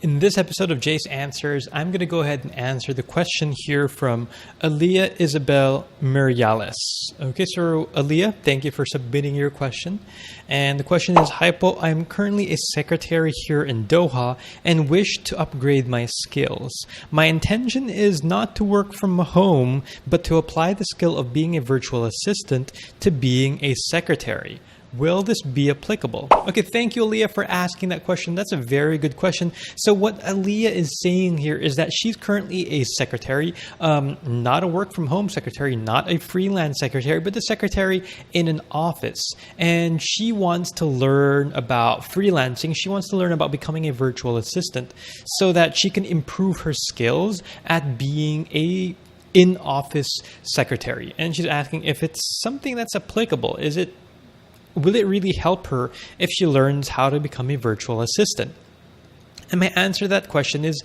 In this episode of Jace Answers, I'm going to go ahead and answer the question here from Aliyah Ysobel Meriales. Okay, so Aliyah, thank you for submitting your question. And the question is, Hi Po, I'm currently a secretary here in Doha and wish to upgrade my skills. My intention is not to work from home, but to apply the skill of being a virtual assistant to being a secretary. Will this be applicable? Okay, thank you, Aliyah, for asking that question. That's a very good question. So what Aliyah is saying here is that she's currently a secretary, not a work-from-home secretary, not a freelance secretary, but the secretary in an office. And she wants to learn about freelancing. She wants to learn about becoming a virtual assistant so that she can improve her skills at being a in-office secretary. And she's asking if it's something that's applicable. Will it really help her if she learns how to become a virtual assistant? And my answer to that question is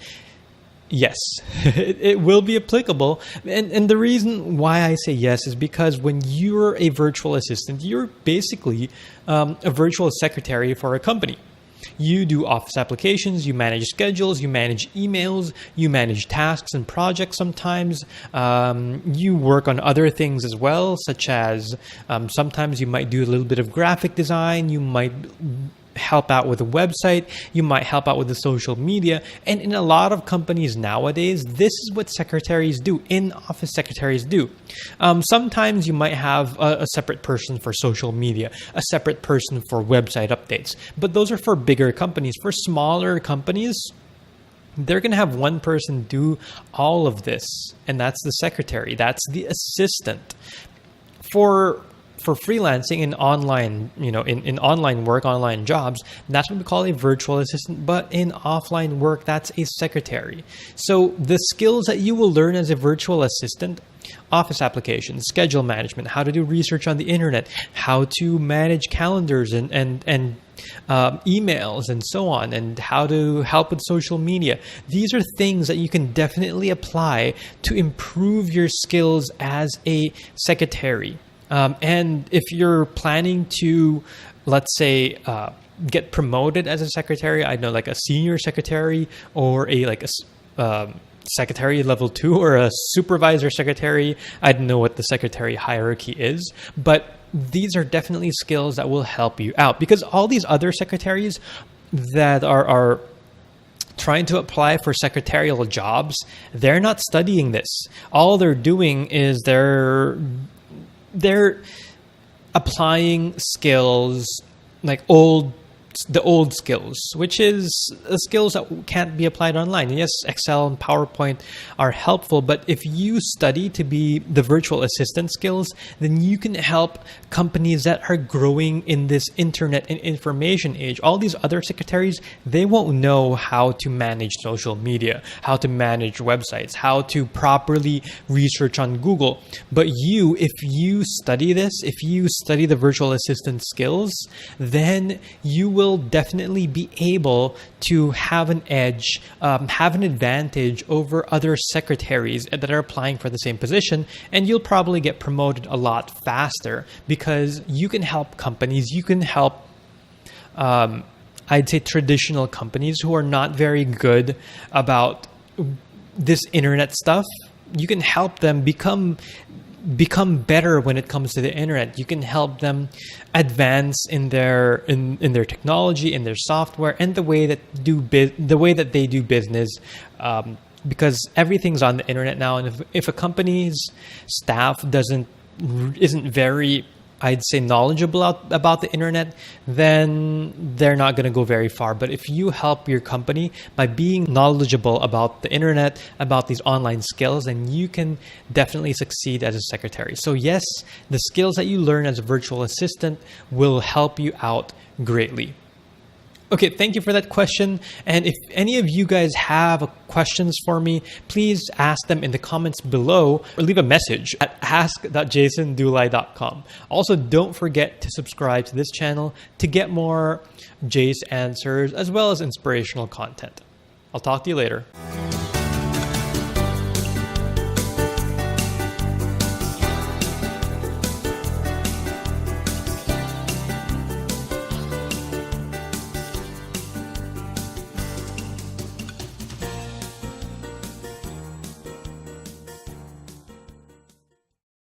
yes, it will be applicable. And the reason why I say yes is because when you're a virtual assistant, you're basically a virtual secretary for a company. You do office applications, you manage schedules, you manage emails, you manage tasks and projects sometimes. You work on other things as well, such as sometimes you might do a little bit of graphic design, you might help out with a website, you might help out with the social media. And in a lot of companies nowadays, this is what secretaries do, in-office secretaries do. Sometimes you might have a separate person for social media, a separate person for website updates, but those are for bigger companies. For smaller companies, they're going to have one person do all of this, and that's the secretary, that's the assistant. For freelancing in online, in online work, online jobs, that's what we call a virtual assistant. But in offline work, that's a secretary. So the skills that you will learn as a virtual assistant: office applications, schedule management, how to do research on the internet, how to manage calendars and emails and so on, and how to help with social media. These are things that you can definitely apply to improve your skills as a secretary. And if you're planning to, let's say, get promoted as a secretary, I know, like a senior secretary or a secretary level 2 or a supervisor secretary. I don't know what the secretary hierarchy is, but these are definitely skills that will help you out, because all these other secretaries that are trying to apply for secretarial jobs, they're not studying this. All they're doing is they're applying skills like the old skills, which is skills that can't be applied online. And yes, Excel and PowerPoint are helpful, but if you study to be the virtual assistant skills, then you can help companies that are growing in this internet and information age. All these other secretaries, they won't know how to manage social media, how to manage websites, how to properly research on Google. But if you study this, if you study the virtual assistant skills, then you will definitely be able to have an edge, have an advantage over other secretaries that are applying for the same position, and you'll probably get promoted a lot faster because you can help companies, you can help I'd say traditional companies who are not very good about this internet stuff. You can help them become better when it comes to the internet. You can help them advance in their technology, in their software, and the way that they do business, because everything's on the internet now. And if a company's staff isn't very, I'd say, knowledgeable about the internet, then they're not going to go very far. But if you help your company by being knowledgeable about the internet, about these online skills, then you can definitely succeed as a secretary. So yes, the skills that you learn as a virtual assistant will help you out greatly. Okay, thank you for that question. And if any of you guys have questions for me, please ask them in the comments below or leave a message at ask.jasondulay.com. Also, don't forget to subscribe to this channel to get more Jace Answers as well as inspirational content. I'll talk to you later.